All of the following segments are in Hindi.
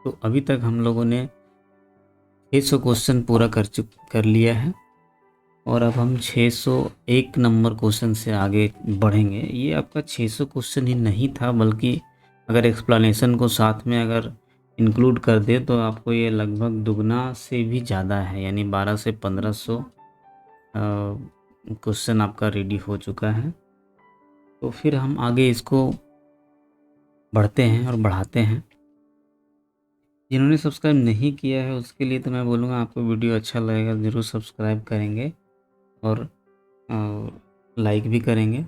तो अभी तक हम लोगों ने 600 क्वेश्चन पूरा कर लिया है और अब हम 601 नंबर क्वेश्चन से आगे बढ़ेंगे। ये आपका 600 क्वेश्चन ही नहीं था, बल्कि अगर एक्सप्लेनेशन को साथ में अगर इंक्लूड कर दे तो आपको ये लगभग दुगना से भी ज़्यादा है, यानी 12 से 1500 क्वेश्चन आपका रेडी हो चुका है। तो फिर हम आगे इसको बढ़ते हैं और बढ़ाते हैं। जिन्होंने सब्सक्राइब नहीं किया है उसके लिए तो मैं बोलूँगा, आपको वीडियो अच्छा लगेगा ज़रूर सब्सक्राइब करेंगे और लाइक भी करेंगे।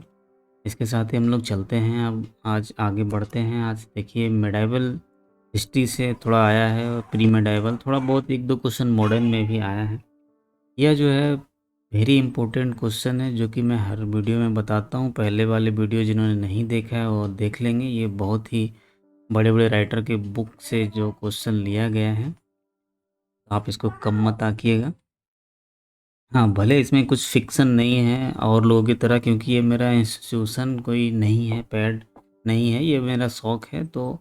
इसके साथ ही हम लोग चलते हैं, अब आज आगे बढ़ते हैं। आज देखिए मेडाइवल हिस्ट्री से थोड़ा आया है और प्री मेडाइवल थोड़ा बहुत 1-2 क्वेश्चन मॉडर्न में भी आया है। यह जो है वेरी इंपॉर्टेंट क्वेश्चन है, जो कि मैं हर वीडियो में बताता हूँ। पहले वाले वीडियो जिन्होंने नहीं देखा है वो देख लेंगे। ये बहुत ही बड़े बड़े राइटर के बुक से जो क्वेश्चन लिया गया है, आप इसको कम मत आंकिएगा। हाँ, भले इसमें कुछ फ़िक्शन नहीं है और लोगों की तरह, क्योंकि ये मेरा इंस्टीट्यूशन कोई नहीं है, पेड नहीं है, ये मेरा शौक़ है। तो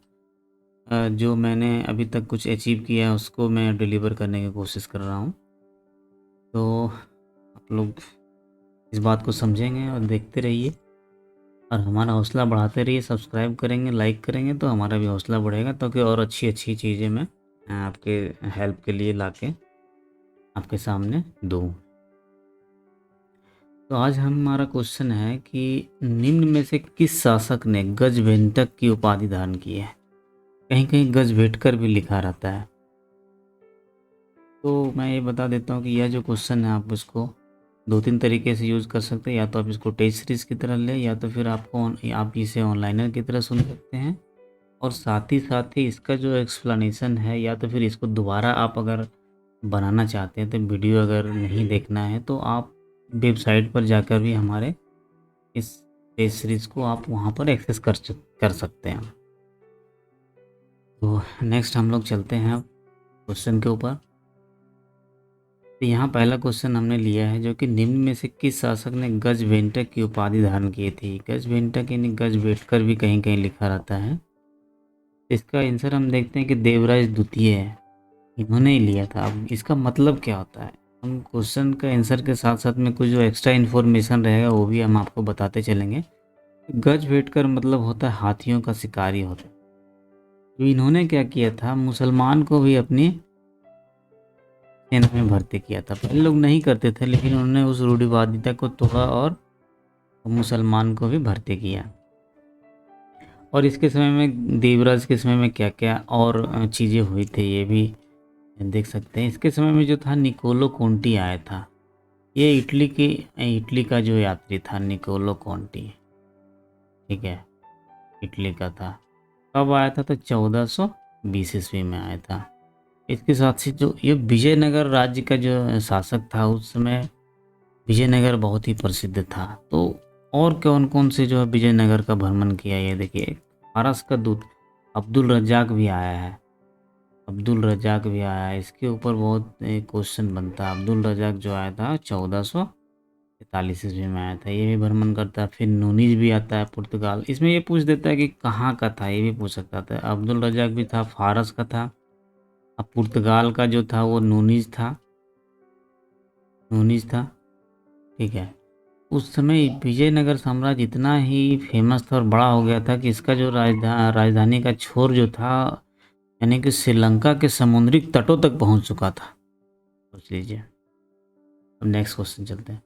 जो मैंने अभी तक कुछ अचीव किया है उसको मैं डिलीवर करने की कोशिश कर रहा हूँ। तो आप लोग इस बात को समझेंगे और देखते रहिए और हमारा हौसला बढ़ाते रहिए। सब्सक्राइब करेंगे, लाइक करेंगे तो हमारा भी हौसला बढ़ेगा, ताकि और अच्छी चीज़ें मैं आपके हेल्प के लिए लाके आपके सामने दूँ। तो आज हमारा क्वेश्चन है कि निम्न में से किस शासक ने गजभेंटक की उपाधि धारण की है? कहीं कहीं गजभेटकर भी लिखा रहता है। तो मैं ये बता देता हूँ कि यह जो क्वेश्चन है आप इसको 2-3 तरीके से यूज़ कर सकते हैं। या तो आप इसको टेस्ट सीरीज़ की तरह लें, या तो फिर आप इसे ऑनलाइनर की तरह सुन सकते हैं। और साथ ही इसका जो एक्सप्लेनेशन है, या तो फिर इसको दोबारा आप अगर बनाना चाहते हैं, तो वीडियो अगर नहीं देखना है तो आप वेबसाइट पर जाकर भी हमारे इस टेस्ट सीरीज़ को आप वहाँ पर एक्सेस कर सकते हैं। तो नेक्स्ट हम लोग चलते हैं क्वेश्चन के ऊपर। तो यहाँ पहला क्वेश्चन हमने लिया है, जो कि निम्न में से किस शासक ने गजभेंटक की उपाधि धारण की थी? गजभेंटक यानी गजभेटकर भी कहीं कहीं लिखा रहता है। इसका आंसर हम देखते हैं कि देवराज द्वितीय है, इन्होंने ही लिया था। अब इसका मतलब क्या होता है, हम क्वेश्चन का आंसर के साथ साथ में कुछ जो एक्स्ट्रा इन्फॉर्मेशन रहेगा वो भी हम आपको बताते चलेंगे। गजभेटकर मतलब होता है हाथियों का शिकारी होता है। तो इन्होंने क्या किया था, मुसलमान को भी अपनी सेना में भर्ती किया था। पहले लोग नहीं करते थे, लेकिन उन्होंने उस रूढ़िवादिता को तोड़ा और मुसलमान को भी भर्ती किया। और इसके समय में, देवराज के समय में क्या क्या और चीज़ें हुई थी ये भी देख सकते हैं। इसके समय में जो था निकोलो कोंटी आया था। ये इटली का जो यात्री था निकोलो कोंटी, ठीक है, इटली का था। कब आया था? तो 1420 ईस्वी में आया था। इसके साथ ही जो ये विजयनगर राज्य का जो शासक था उस समय, विजयनगर बहुत ही प्रसिद्ध था। तो और कौन कौन से जो है विजयनगर का भ्रमण किया, ये देखिए फारस का दूत अब्दुल रज्जाक भी आया है। अब्दुल रज्जाक भी आया है, इसके ऊपर बहुत क्वेश्चन बनता है। अब्दुल रज्जाक जो आया था 1443 ईस्वी में आया था, ये भी भ्रमण करता है। फिर नूनीज भी आता है पुर्तगाल। इसमें ये पूछ देता है कि कहाँ का था, ये भी पूछ सकता था। अब्दुल रज्जाक भी था, फारस का था। अब पुर्तगाल का जो था वो नूनीज था, ठीक है। उस समय विजयनगर साम्राज्य इतना ही फेमस था और बड़ा हो गया था कि इसका जो राजधानी का छोर जो था, यानी कि श्रीलंका के समुद्री तटों तक पहुंच चुका था। सोच लीजिए। अब नेक्स्ट क्वेश्चन चलते हैं।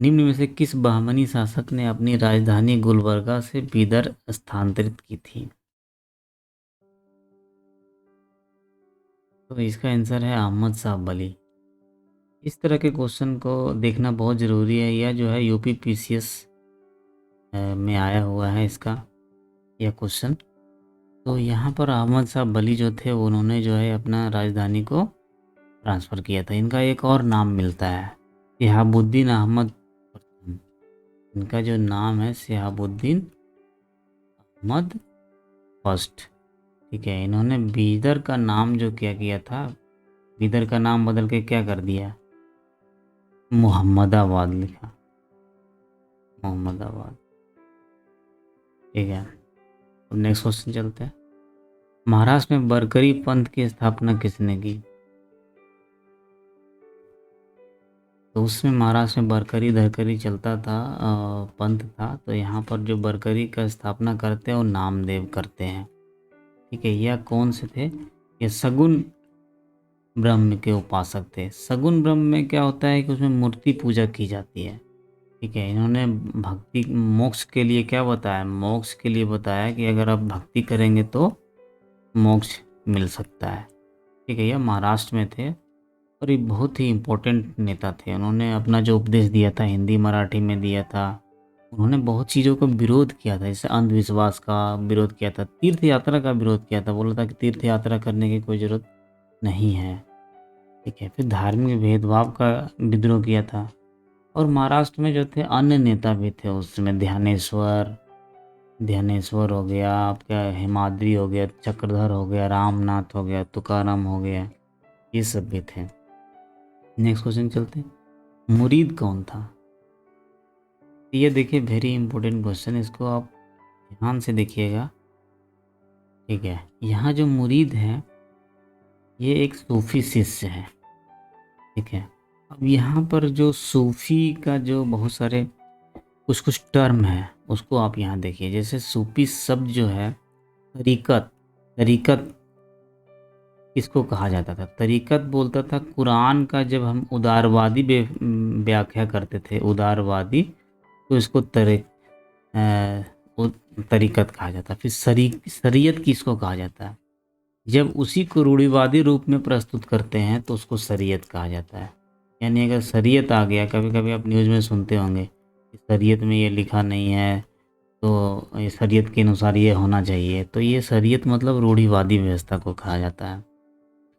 निम्न में से किस बहमनी शासक ने अपनी राजधानी गुलबर्गा से बीदर स्थानांतरित की थी? तो इसका आंसर है अहमद शाह बली। इस तरह के क्वेश्चन को देखना बहुत ज़रूरी है। यह जो है यूपी पीसीएस में आया हुआ है इसका यह क्वेश्चन। तो यहाँ पर अहमद शाह बली जो थे, उन्होंने जो है अपना राजधानी को ट्रांसफ़र किया था। इनका एक और नाम मिलता है, शिहाबुद्दीन अहमद प्रथम। इनका जो नाम है शिहाबुद्दीन अहमद फर्स्ट, ठीक है। इन्होंने बीदर का नाम जो क्या किया था, बीदर का नाम बदल के क्या कर दिया, मोहम्मदाबाद लिखा, मोहम्मदाबाद, ठीक है। अब नेक्स्ट क्वेश्चन चलते हैं। महाराष्ट्र में बरकरी पंथ की स्थापना किसने की? तो उसमें महाराष्ट्र में बरकरी धरकरी चलता था, पंथ था। तो यहाँ पर जो बरकरी का स्थापना करते हैं वो नामदेव करते हैं। ठीक है, यह कौन से थे? ये सगुन ब्रह्म के उपासक थे। सगुन ब्रह्म में क्या होता है कि उसमें मूर्ति पूजा की जाती है। ठीक है, इन्होंने भक्ति मोक्ष के लिए क्या बताया? मोक्ष के लिए बताया कि अगर आप भक्ति करेंगे तो मोक्ष मिल सकता है। ठीक है, यह महाराष्ट्र में थे और ये बहुत ही इम्पोर्टेंट नेता थे। उन्होंने अपना जो उपदेश दिया था हिंदी मराठी में दिया था। उन्होंने बहुत चीज़ों का विरोध किया था, जैसे अंधविश्वास का विरोध किया था, तीर्थ यात्रा का विरोध किया था। बोला था कि तीर्थ यात्रा करने की कोई ज़रूरत नहीं है। ठीक है, फिर धार्मिक भेदभाव का विद्रोह किया था। और महाराष्ट्र में जो थे अन्य नेता भी थे उसमें, ध्यानेश्वर हो गया, आपका हेमाद्री हो गया, चक्रधर हो गया, रामनाथ हो गया, तुकाराम हो गया, ये सब भी थे। नेक्स्ट क्वेश्चन चलते हैं। मुरीद कौन था? ये देखिए वेरी इंपॉर्टेंट क्वेश्चन, इसको आप ध्यान से देखिएगा। ठीक है, यहाँ जो मुरीद है ये एक सूफी शिष्य है। ठीक है, अब यहाँ पर जो सूफी का जो बहुत सारे कुछ कुछ टर्म है उसको आप यहाँ देखिए। जैसे सूफी शब्द जो है तरीकत, तरीकत किसको कहा जाता था? तरीकत बोलता था कुरान का, जब हम उदारवादी व्याख्या करते थे उदारवादी, तो इसको तरीकत कहा जाता है। फिर शरीयत किसको कहा जाता है? जब उसी को रूढ़िवादी रूप में प्रस्तुत करते हैं तो उसको शरीयत कहा जाता है। यानी अगर शरीयत आ गया, कभी कभी आप न्यूज़ में सुनते होंगे कि शरीयत में ये लिखा नहीं है तो ये शरीयत के अनुसार ये होना चाहिए, तो ये शरीयत मतलब रूढ़िवादी व्यवस्था को कहा जाता है।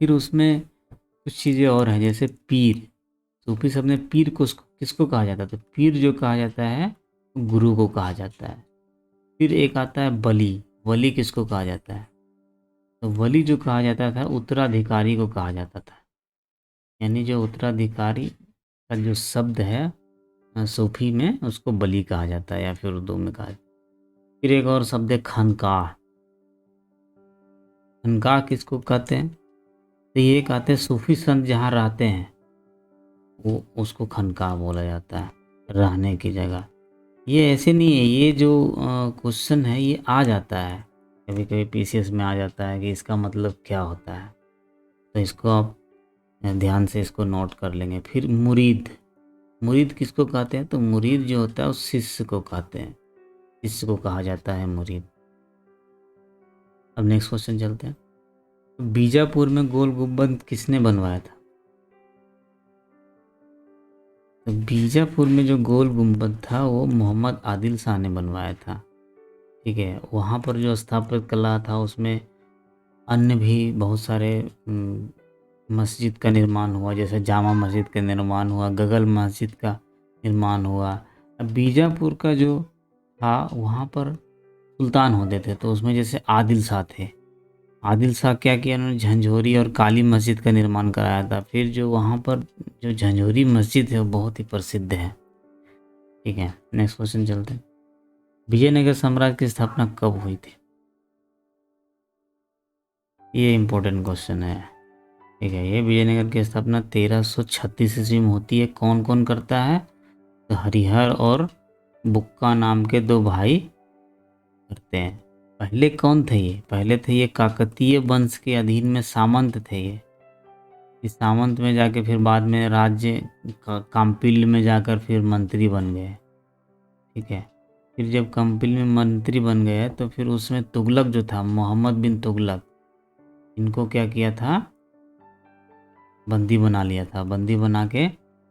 फिर उसमें कुछ चीज़ें और हैं, जैसे पीर। सूफी शब्द में पीर को किसको कहा जाता है? तो पीर जो कहा जाता है गुरु को कहा जाता है। फिर एक आता है वली। वली किसको कहा जाता है? तो वली जो कहा जाता था उत्तराधिकारी को कहा जाता था। यानी जो उत्तराधिकारी का जो शब्द है सूफी में उसको वली कहा जाता है, या फिर उर्दू में कहा जाता है। फिर एक और शब्द है खनकाह। खनकाह किसको कहते हैं? तो ये कहते हैं सूफी संत जहाँ रहते हैं वो उसको खनकाह बोला जाता है, रहने की जगह। ये ऐसे नहीं है, ये जो क्वेश्चन है ये आ जाता है कभी कभी पीसीएस में आ जाता है कि इसका मतलब क्या होता है, तो इसको आप ध्यान से इसको नोट कर लेंगे। फिर मुरीद, मुरीद किसको कहते हैं? तो मुरीद जो होता है उस शिष्य को कहते हैं, शिष्य को कहा जाता है मुरीद। अब नेक्स्ट क्वेश्चन चलते हैं। तो बीजापुर में गोल गुंबद किसने बनवाया था? तो बीजापुर में जो गोल गुंबद था वो मोहम्मद आदिल शाह ने बनवाया था। ठीक है, वहाँ पर जो स्थापत्य कला था उसमें अन्य भी बहुत सारे मस्जिद का निर्माण हुआ, जैसे जामा मस्जिद का निर्माण हुआ, गगल मस्जिद का निर्माण हुआ। अब बीजापुर का जो था वहाँ पर सुल्तान होते थे, तो उसमें जैसे आदिल शाह थे। आदिल शाह क्या किया, उन्होंने झंझोरी और काली मस्जिद का निर्माण कराया था। फिर जो वहाँ पर जो झंझोरी मस्जिद है वो बहुत ही प्रसिद्ध है। ठीक है, नेक्स्ट क्वेश्चन चलते हैं। विजयनगर साम्राज्य की स्थापना कब हुई थी? ये इम्पोर्टेंट क्वेश्चन है। ठीक है, ये विजयनगर की स्थापना 1336 ईस्वी में होती है। कौन कौन करता है? तो हरिहर और बुक्का नाम के दो भाई करते हैं। पहले कौन थे ये? पहले थे ये काकतीय वंश के अधीन में सामंत थे ये। इस सामंत में जाके फिर बाद में राज्य काम्पिल में जाकर फिर मंत्री बन गए। ठीक है, फिर जब काम्पिल में मंत्री बन गए तो फिर उसमें तुगलक जो था, मोहम्मद बिन तुगलक, इनको क्या किया था? बंदी बना लिया था। बंदी बना के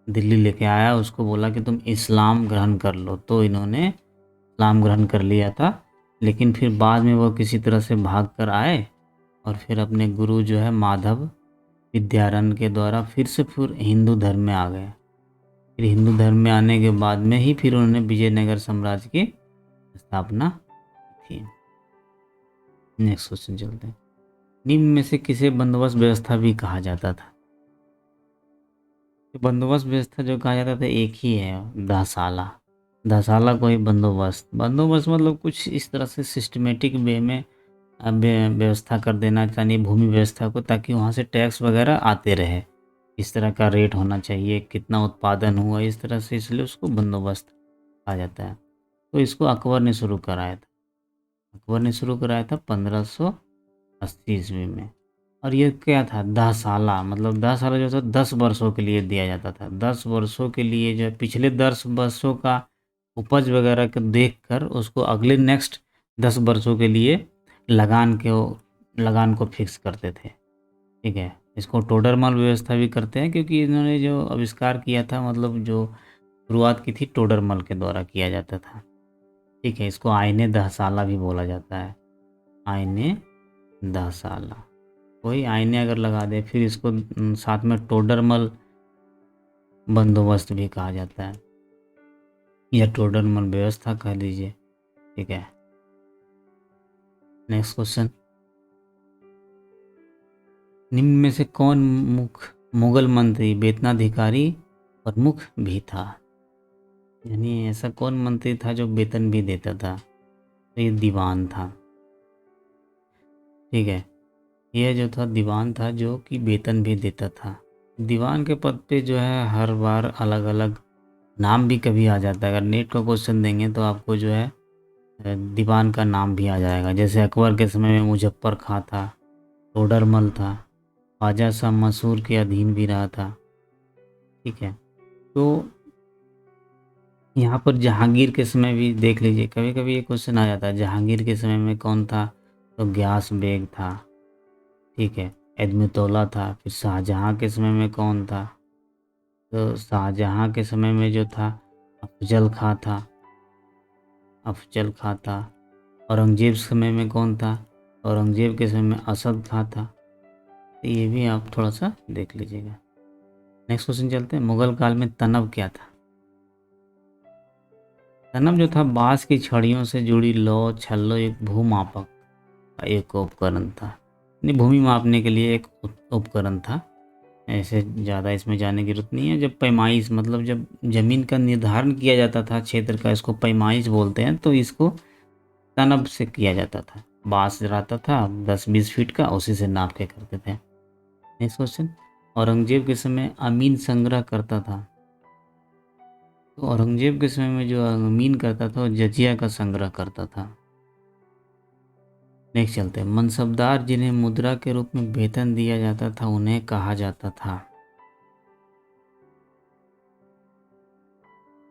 दिल्ली लेके आया, उसको बोला कि तुम इस्लाम ग्रहण कर लो, तो इन्होंने इस्लाम ग्रहण कर लिया था। लेकिन फिर बाद में वो किसी तरह से भाग कर आए और फिर अपने गुरु जो है माधव विद्यारण्य के द्वारा फिर हिंदू धर्म में आ गए। फिर हिंदू धर्म में आने के बाद में ही फिर उन्होंने विजयनगर साम्राज्य की स्थापना की थी। नेक्स्ट क्वेश्चन चलते हैं। निम्न में से किसे बंदोबस्त व्यवस्था भी कहा जाता था? बंदोबस्त व्यवस्था जो कहा जाता था एक ही है, दसाला। दसाला को ही बंदोबस्त, बंदोबस्त मतलब कुछ इस तरह से सिस्टमेटिक वे में व्यवस्था कर देना चाहिए भूमि व्यवस्था को, ताकि वहाँ से टैक्स वगैरह आते रहे, इस तरह का रेट होना चाहिए, कितना उत्पादन हुआ, इस तरह से, इसलिए उसको बंदोबस्त कहा जाता है। तो इसको अकबर ने शुरू कराया था। अकबर ने शुरू कराया था 1580 ईस्वी में। और ये क्या था, 10 साला, मतलब 10 साल जो था 10 वर्षों के लिए दिया जाता था। 10 वर्षों के लिए जो है, पिछले 10 वर्षों का उपज वगैरह को देख कर उसको अगले नेक्स्ट 10 वर्षों के लिए लगान को फिक्स करते थे। ठीक है, इसको टोडरमल व्यवस्था भी करते हैं, क्योंकि इन्होंने जो आविष्कार किया था, मतलब जो शुरुआत की थी, टोडरमल के द्वारा किया जाता था। ठीक है, इसको आईने दहसाला भी बोला जाता है। आईने दहसाला, कोई आईने अगर लगा दे, फिर इसको साथ में टोडरमल बंदोबस्त भी कहा जाता है, या टोडरमल व्यवस्था कह लीजिए। ठीक है, नेक्स्ट क्वेश्चन, निम्न में से कौन मुगल मंत्री वेतनाधिकारी प्रमुख भी था? यानी ऐसा कौन मंत्री था जो वेतन भी देता था? तो ये दीवान था। ठीक है, यह जो था दीवान था, जो कि वेतन भी देता था। दीवान के पद पे जो है हर बार अलग अलग नाम भी कभी आ जाता है। अगर नेट का क्वेश्चन देंगे तो आपको जो है दीवान का नाम भी आ जाएगा। जैसे अकबर के समय में मुजफ्फर खां था, टोडरमल था, ख्वाजा शाह मंसूर के अधीन भी रहा था। ठीक है, तो यहाँ पर जहांगीर के समय भी देख लीजिए, कभी कभी ये क्वेश्चन आ जाता है, जहांगीर के समय में कौन था? तो ग्यास बेग था। ठीक है, एडमितौला था। फिर शाहजहाँ के समय में कौन था? तो शाहजहाँ के समय में जो था अफजल खां था। अफजल खां था। औरंगजेब के समय में कौन था? औरंगजेब के समय में असद खां था। तो ये भी आप थोड़ा सा देख लीजिएगा। नेक्स्ट क्वेश्चन चलते हैं, मुगल काल में तनब क्या था? तनब जो था बांस की छड़ियों से जुड़ी लौ छल्लो एक भूमापक का एक उपकरण था। यानी भूमि मापने के लिए एक उपकरण था। ऐसे ज़्यादा इसमें जाने की जरूरत नहीं है। जब पैमाइश, मतलब जब ज़मीन का निर्धारण किया जाता था क्षेत्र का, इसको पैमाइश बोलते हैं, तो इसको तनब से किया जाता था। बांस रहता था 10-20 फीट का, उसी से नाप के करते थे। नेक्स्ट क्वेश्चन, औरंगजेब के समय अमीन संग्रह करता था। तो औरंगजेब के समय में जो अमीन करता था वो जजिया का संग्रह करता था। नेक्स्ट चलते हैं, मनसबदार जिन्हें मुद्रा के रूप में वेतन दिया जाता था उन्हें कहा जाता था।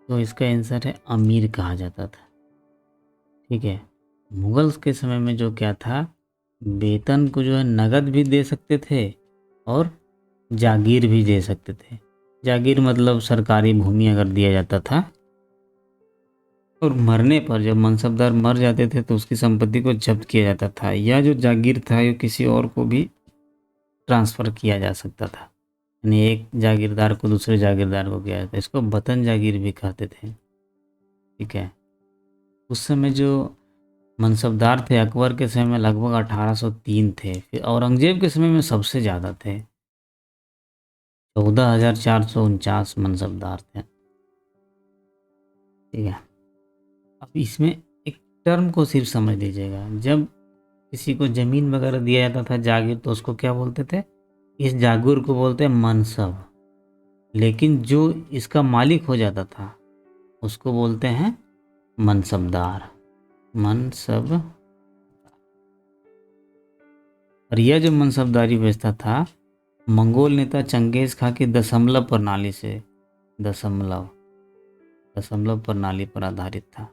तो इसका आंसर है अमीर कहा जाता था। ठीक है, मुगल्स के समय में जो क्या था, वेतन को जो है नगद भी दे सकते थे और जागीर भी दे सकते थे। जागीर मतलब सरकारी भूमि अगर दिया जाता था, और मरने पर जब मनसबदार मर जाते थे तो उसकी संपत्ति को जब्त किया जाता था, या जो जागीर था ये किसी और को भी ट्रांसफ़र किया जा सकता था। यानी एक जागीरदार को दूसरे जागीरदार को किया जाता है। इसको वतन जागीर भी कहते थे। ठीक है, उस समय जो मनसबदार थे अकबर के समय में लगभग 1803 थे। फिर औरंगजेब के समय में सबसे ज़्यादा थे, 14,449 मनसबदार थे। ठीक है, अब इसमें एक टर्म को सिर्फ समझ लीजिएगा। जब किसी को ज़मीन वगैरह दिया जाता था जागीर, तो उसको क्या बोलते थे? इस जागीर को बोलते हैं मनसब। लेकिन जो इसका मालिक हो जाता था उसको बोलते हैं मनसबदार। मनसब, और यह जो मनसबदारी व्यवस्था था मंगोल नेता चंगेज खां की दशमलव प्रणाली से, दशमलव दशमलव प्रणाली पर आधारित था।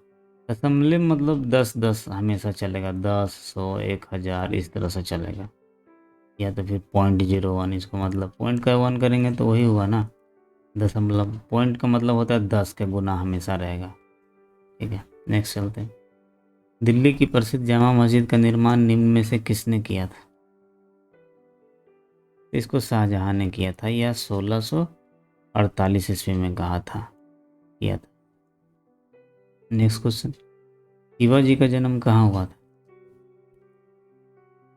दशमलव मतलब 10-10 हमेशा चलेगा, 10, 100, 1000 इस तरह से चलेगा। या तो फिर 0.01, इसको मतलब पॉइंट का 1 करेंगे तो वही हुआ ना। दशमलव पॉइंट का मतलब होता है 10 का गुना हमेशा रहेगा। ठीक है, नेक्स्ट चलते हैं, दिल्ली की प्रसिद्ध जामा मस्जिद का निर्माण निम्न में से किसने किया था? इसको शाहजहां ने किया था, या 1648 ईस्वी में कहा था, किया था। नेक्स्ट क्वेश्चन, शिवाजी का जन्म कहाँ हुआ था?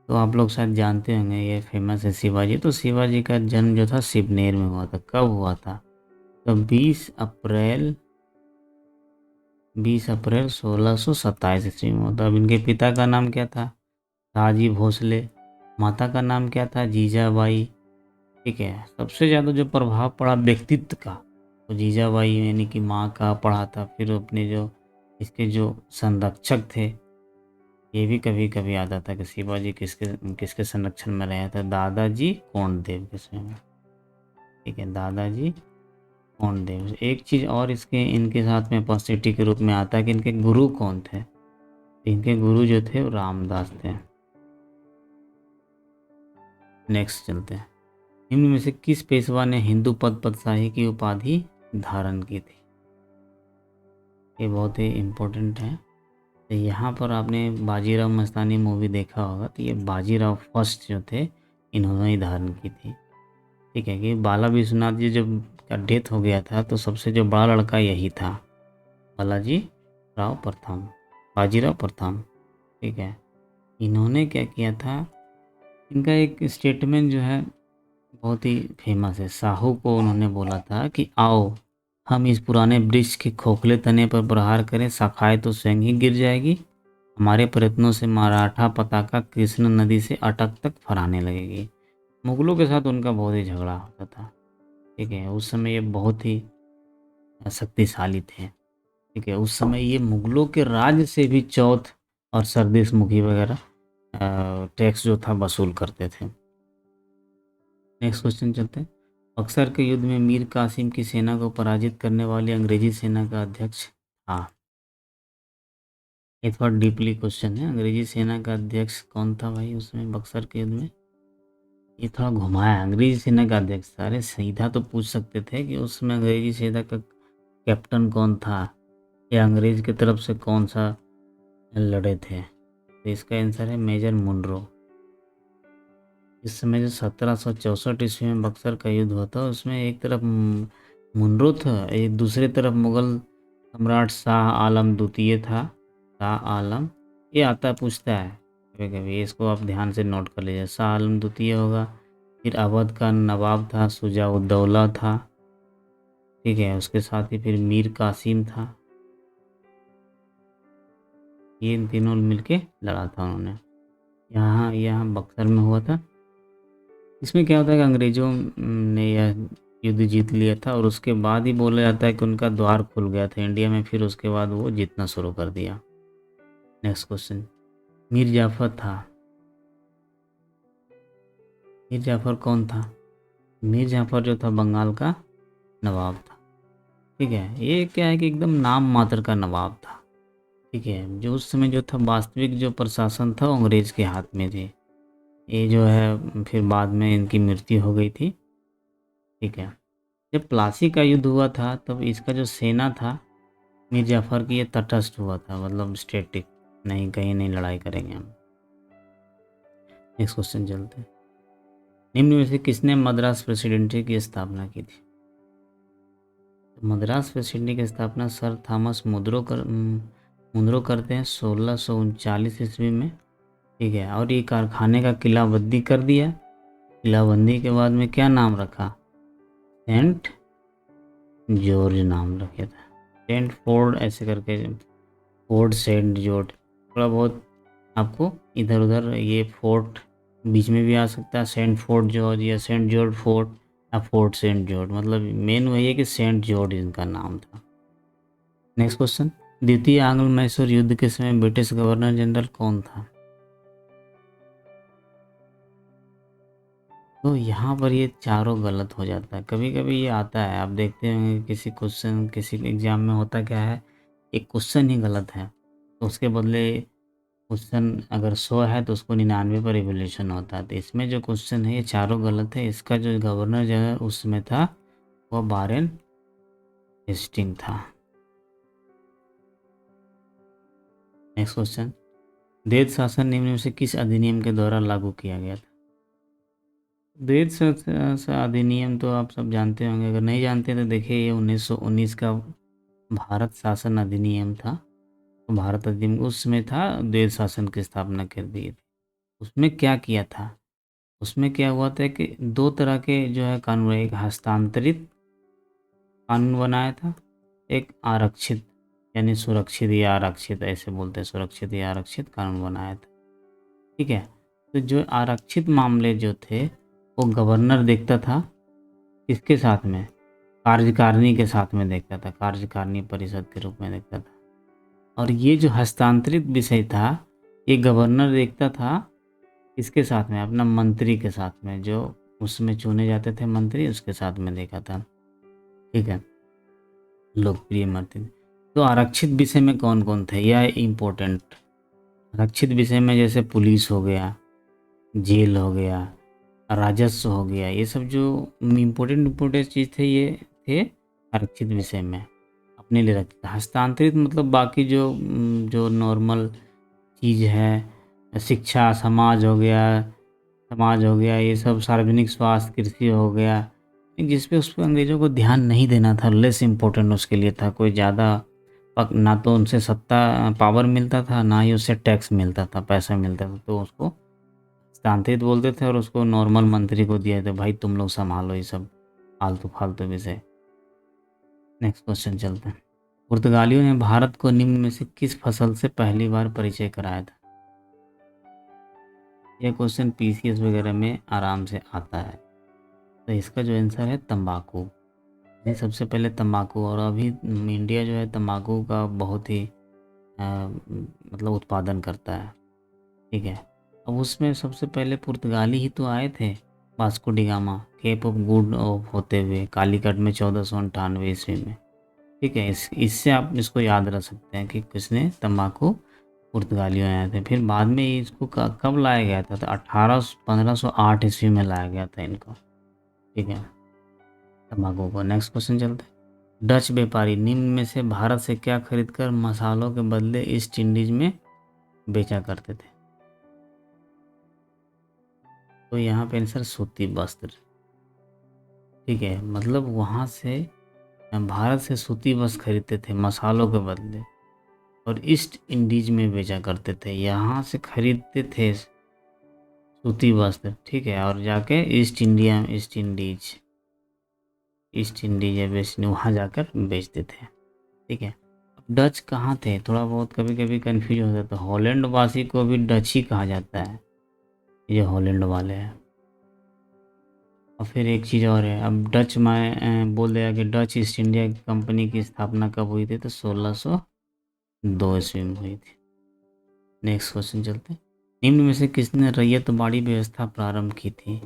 तो आप लोग शायद जानते होंगे, ये फेमस है शिवाजी। तो शिवाजी का जन्म जो था सिवनेर में हुआ था। कब हुआ था? तो 20 अप्रैल 1627 ईस्वी में हुआ था। अब इनके पिता का नाम क्या था? ताजी भोसले। माता का नाम क्या था? जीजाबाई। ठीक है, सबसे ज़्यादा जो प्रभाव पड़ा व्यक्तित्व का, तो जीजाबाई यानी कि माँ का पड़ा था। फिर अपने जो इसके जो संरक्षक थे, ये भी कभी कभी आता था कि शिवाजी किसके किसके संरक्षण में रहे थे? दादाजी कोंडदेव के समय में। ठीक है, दादाजी कोंडदेव। एक चीज़ और इसके इनके साथ में पॉसिटिव के रूप में आता है कि इनके गुरु कौन थे? इनके गुरु जो थे वो रामदास थे। नेक्स्ट चलते हैं। निम्न में से किस पेशवा ने हिंदू पद पदशाही की उपाधि धारण की थी? ये बहुत ही इम्पोर्टेंट है। तो यहाँ पर आपने बाजीराव मस्तानी मूवी देखा होगा, तो ये बाजीराव फर्स्ट जो थे, इन्होंने ही धारण की थी। ठीक है, कि बाला विश्वनाथ जी जब का डेथ हो गया था तो सबसे जो बड़ा लड़का यही था, बालाजी राव प्रथम, बाजीराव प्रथम। ठीक है, इन्होंने क्या किया था, इनका एक स्टेटमेंट जो है बहुत ही फेमस है। साहू को उन्होंने बोला था कि आओ हम इस पुराने वृक्ष के खोखले तने पर प्रहार करें, शाखाएं तो स्वयं ही गिर जाएगी। हमारे प्रयत्नों से मराठा पताका कृष्ण नदी से अटक तक फहराने लगेगी। मुगलों के साथ उनका बहुत ही झगड़ा होता था। ठीक है, उस समय ये बहुत ही शक्तिशाली थे। ठीक है, उस समय ये मुगलों के राज से भी चौथ और सरदेश मुखी वगैरह टैक्स जो था वसूल करते थे। नेक्स्ट क्वेश्चन चलते हैं। बक्सर के युद्ध में मीर कासिम की सेना को पराजित करने वाली अंग्रेजी सेना का अध्यक्ष था? ये थोड़ा डीपली क्वेश्चन है। अंग्रेजी सेना का अध्यक्ष कौन था भाई उसमें बक्सर के युद्ध में? ये थोड़ा घुमाया। अंग्रेजी सेना का अध्यक्ष था, अरे सीधा तो पूछ सकते थे कि उसमें अंग्रेजी सेना का कैप्टन कौन था या अंग्रेज की तरफ से कौन सा लड़े थे। तो इसका आंसर है मेजर मुनरो। इस समय जो 1764 ईस्वी में बक्सर का युद्ध हुआ था, उसमें एक तरफ मुनरो था, एक दूसरी तरफ मुगल सम्राट शाह आलम द्वितीय था। शाह आलम, ये आता पूछता है कभी कभी, इसको आप ध्यान से नोट कर लीजिए। शाह आलम द्वितीय होगा। फिर अवध का नवाब था, शुजाउद्दौला था। ठीक है, उसके साथ ही फिर मीर कासिम था। ये इन तीनों मिलके लड़ा था उन्होंने। यहाँ यहाँ बक्सर में हुआ था। इसमें क्या होता है कि अंग्रेज़ों ने यह युद्ध जीत लिया था और उसके बाद ही बोला जाता है कि उनका द्वार खुल गया था इंडिया में। फिर उसके बाद वो जीतना शुरू कर दिया। Next question. मीर जाफर था, मीर जाफर कौन था? मीर जाफर जो था बंगाल का नवाब था। ठीक है, ये क्या है कि एकदम नाम मात्र का नवाब था। ठीक है, जो उस समय जो था वास्तविक जो प्रशासन था वो अंग्रेज के हाथ में थे। ये जो है फिर बाद में इनकी मृत्यु हो गई थी। ठीक है, जब प्लासी का युद्ध हुआ था तब इसका जो सेना था मीर जाफर की, ये तटस्थ हुआ था, मतलब स्टेटिक, नहीं कहीं नहीं लड़ाई करेंगे हम। नेक्स्ट क्वेश्चन चलते हैं। निम्न में से किसने मद्रास प्रेसिडेंसी की स्थापना की थी? मद्रास प्रेसिडेंसी की स्थापना सर थॉमस मुद्रो करते हैं 1639 ईस्वी में। ठीक है, और ये कारखाने का किलाबंदी कर दिया। किलाबंदी के बाद में क्या नाम रखा? सेंट जॉर्ज नाम रखे था। सेंट फोर्ड ऐसे करके, फोर्ट सेंट जॉर्ज। थोड़ा बहुत आपको इधर उधर ये फोर्ट बीच में भी आ सकता है, सेंट फोर्ट जॉर्ज या सेंट जॉर्ज फोर्ट या फोर्ट सेंट जॉर्ज, मतलब मेन वही है कि सेंट जॉर्ज इनका नाम था। Next question. द्वितीय आंग्ल मैसूर युद्ध के समय ब्रिटिश गवर्नर जनरल कौन था? तो यहाँ पर ये चारों गलत हो जाता है। कभी कभी ये आता है, आप देखते होंगे किसी क्वेश्चन किसी एग्जाम में होता क्या है, एक क्वेश्चन ही गलत है तो उसके बदले क्वेश्चन अगर 100 है तो उसको 99 पर रिवोल्यूशन होता है। तो इसमें जो क्वेश्चन है ये चारों गलत है। इसका जो गवर्नर जनरल उस समय था वह वारेन हेस्टिंग था। Next question. द्वैध शासन निम्न में से किस अधिनियम के द्वारा लागू किया गया था? द्वैध अधिनियम तो आप सब जानते होंगे, अगर नहीं जानते तो देखिए, ये 1919 का भारत शासन अधिनियम था। तो भारत अधिनियम उस समय था, द्वैध शासन की स्थापना कर दी थी। उसमें क्या किया था, उसमें क्या हुआ था कि दो तरह के जो है कानून, एक हस्तांतरित कानून बनाया था, एक आरक्षित यानी सुरक्षित या आरक्षित ऐसे बोलते हैं, सुरक्षित या आरक्षित कानून बनाया था। ठीक है। तो जो आरक्षित मामले जो थे वो गवर्नर देखता था, किसके साथ में, कार्यकारिणी के साथ में देखता था, कार्यकारिणी परिषद के रूप में देखता था। और ये जो हस्तांतरित विषय था ये गवर्नर देखता था किसके साथ में, अपना मंत्री के साथ में, जो उसमें चुने जाते थे मंत्री उसके साथ में देखा था। ठीक है, लोकप्रिय मंत्री। तो आरक्षित विषय में कौन कौन थे, यह इम्पोर्टेंट। आरक्षित विषय में जैसे पुलिस हो गया, जेल हो गया, राजस्व हो गया, ये सब जो इम्पोर्टेंट चीज़ थे ये थे आरक्षित विषय में, अपने लिए रखते थे। हस्तांतरित मतलब बाकी जो नॉर्मल चीज़ है, शिक्षा, समाज हो गया, ये सब, सार्वजनिक स्वास्थ्य, कृषि हो गया, जिस पे उस पे अंग्रेज़ों को ध्यान नहीं देना था, लेस इम्पोर्टेंट उसके लिए था। कोई ज़्यादा ना तो उनसे सत्ता पावर मिलता था, ना ही उससे टैक्स मिलता था, पैसा मिलता था, तो उसको हस्तांतरित बोलते थे और उसको नॉर्मल मंत्री को दिया था, भाई तुम लोग संभालो ये सब फालतू फालतू विषय। नेक्स्ट क्वेश्चन चलते हैं। पुर्तगालियों ने भारत को निम्न में से किस फसल से पहली बार परिचय कराया था? यह क्वेश्चन पीसीएस वगैरह में आराम से आता है। तो इसका जो आंसर है तंबाकू। ये सबसे पहले तंबाकू, और अभी इंडिया जो है तंबाकू का बहुत ही मतलब उत्पादन करता है। ठीक है, अब उसमें सबसे पहले पुर्तगाली ही तो आए थे, Vasco da Gama, Cape of Good of होते हुए कालीकट में 1498 ईस्वी में। ठीक है, इससे आप इसको याद रख सकते हैं कि किसने, तंबाकू पुर्तगालियों आए थे। फिर बाद में इसको कब लाया गया था? तो 1508 ईस्वी में लाया गया था इनको। ठीक है, तंबाकू को। नेक्स्ट क्वेश्चन चलते हैं। डच व्यापारी निम्न में से भारत से क्या खरीदकर मसालों के बदले ईस्ट इंडीज में बेचा करते थे? तो यहाँ पे आंसर सूती वस्त्र। ठीक है, मतलब वहाँ से भारत से सूती वस्त्र खरीदते थे मसालों के बदले, और ईस्ट इंडीज में बेचा करते थे। यहाँ से खरीदते थे सूती वस्त्र, ठीक है, और जाके ईस्ट इंडीज या वेस्ट वहाँ जाकर बेचते थे। ठीक है, अब डच कहाँ थे, थोड़ा बहुत कभी कभी कन्फ्यूज हो जाता है। हॉलैंड वासी को भी डच ही कहा जाता है, ये हॉलैंड वाले हैं। और फिर एक चीज़ और है, अब डच में बोल दिया कि डच ईस्ट इंडिया कंपनी की स्थापना कब हुई थी? तो 1602 ईस्वी में हुई थी। नेक्स्ट क्वेश्चन चलते हैं। निम्न में से किसने रैयतवाड़ी व्यवस्था प्रारंभ की थी?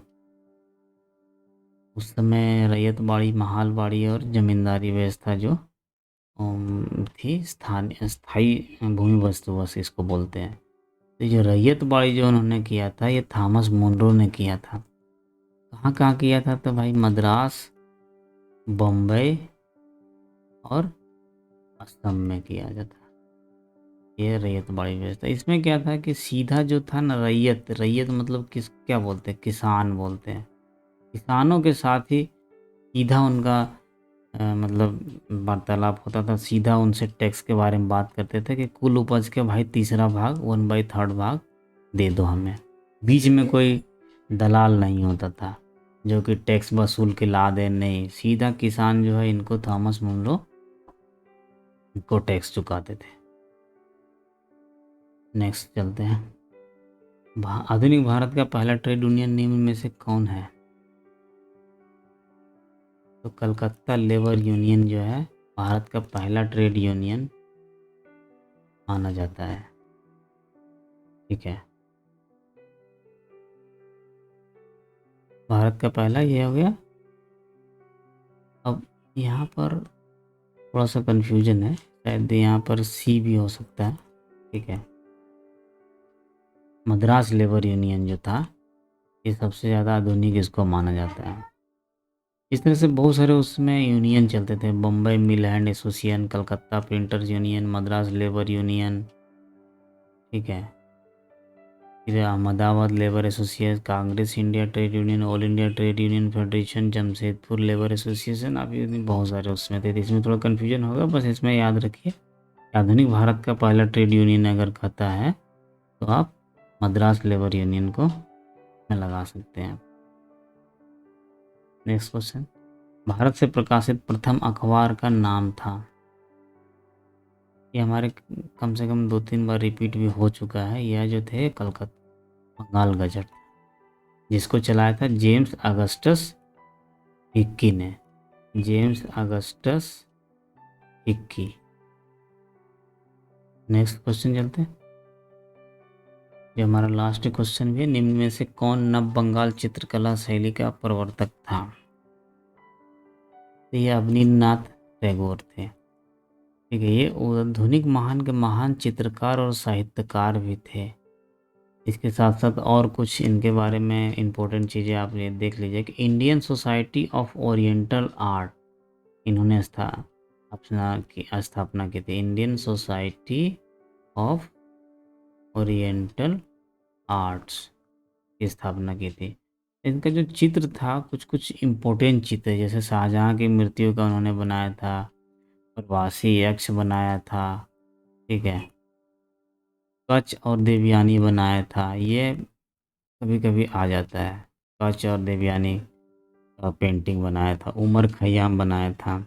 उस समय रैयतवाड़ी, महालवाड़ी और जमींदारी व्यवस्था जो थी, स्थायी भूमि बंदोबस्त इसको बोलते हैं। तो जो रैयतवाड़ी जो उन्होंने किया था ये थॉमस मुनरो ने किया था। कहाँ कहाँ किया था? तो भाई मद्रास, बम्बई और असम में किया जाता। ये रैयतवाड़ी व्यवस्था, इसमें क्या था कि सीधा जो था ना, रैयत मतलब क्या बोलते हैं, किसान बोलते हैं। किसानों के साथ ही सीधा उनका मतलब वार्तालाप होता था, सीधा उनसे टैक्स के बारे में बात करते थे कि कुल उपज के भाई तीसरा भाग, 1/3 भाग दे दो हमें। बीच में कोई दलाल नहीं होता था जो कि टैक्स वसूल के ला दे, नहीं, सीधा किसान जो है इनको थॉमस मुनरो को टैक्स चुकाते थे। नेक्स्ट चलते हैं। आधुनिक भारत का पहला ट्रेड यूनियन निम्न में से कौन है? तो कलकत्ता लेबर यूनियन जो है भारत का पहला ट्रेड यूनियन माना जाता है। ठीक है, भारत का पहला ये हो गया। अब यहाँ पर थोड़ा सा कंफ्यूजन है, शायद यहाँ पर सी भी हो सकता है। ठीक है, मद्रास लेबर यूनियन जो था ये सबसे ज़्यादा आधुनिक इसको माना जाता है। इस तरह से बहुत सारे उसमें यूनियन चलते थे, Bombay mill hand association, Calcutta printers union, Madras labour union. ठीक है, फिर Ahmedabad labour association, Congress India trade union, all India trade union federation, Jamshedpur labour association. आप ये बहुत सारे उसमें थे, इसमें थोड़ा कन्फ्यूजन होगा, बस इसमें याद रखिए आधुनिक भारत का पहला ट्रेड यूनियन अगर कहता है तो आप मद्रास लेबर यूनियन को में लगा सकते हैं। Next question. भारत से प्रकाशित प्रथम अखबार का नाम था? ये हमारे कम से कम 2-3 बार रिपीट भी हो चुका है। यह जो थे बंगाल गजट, जिसको चलाया था जेम्स अगस्टस हिक्की ने। James Augustus Hickey. Next question चलते हैं, जो हमारा लास्ट क्वेश्चन भी है। निम्न में से कौन नव बंगाल चित्रकला शैली का प्रवर्तक था? तो ये अवनींद्रनाथ टैगोर थे। ठीक है, ये आधुनिक महान के महान चित्रकार और साहित्यकार भी थे। इसके साथ साथ और कुछ इनके बारे में इम्पोर्टेंट चीज़ें आप ये देख लीजिए कि Indian society of oriental art इन्होंने स्थापना की थी। Indian society of oriental arts की स्थापना की थी। इनका जो चित्र था, कुछ कुछ इम्पोर्टेंट चित्र है, जैसे शाहजहाँ की मृत्यु का उन्होंने बनाया था, प्रवासी यक्ष बनाया था। ठीक है, कच्छ और देवयानी बनाया था, ये कभी कभी आ जाता है। कच्छ और देवयानी का पेंटिंग बनाया था। उमर खयाम बनाया था।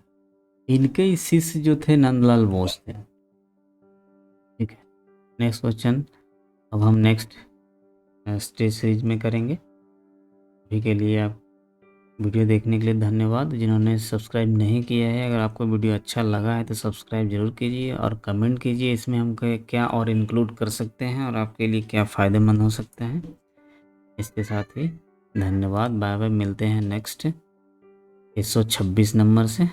इनके ही शिष्य जो थे नंदलाल बोस थे। ठीक है, नेक्स्ट क्वेश्चन अब हम नेक्स्ट स्टेज सीरीज में करेंगे। अभी के लिए आप वीडियो देखने के लिए धन्यवाद। जिन्होंने सब्सक्राइब नहीं किया है, अगर आपको वीडियो अच्छा लगा है तो सब्सक्राइब जरूर कीजिए और कमेंट कीजिए इसमें हम क्या और इंक्लूड कर सकते हैं और आपके लिए क्या फ़ायदेमंद हो सकते हैं। इसके साथ ही धन्यवाद, बाय बाय। मिलते हैं नेक्स्ट 126 नंबर से।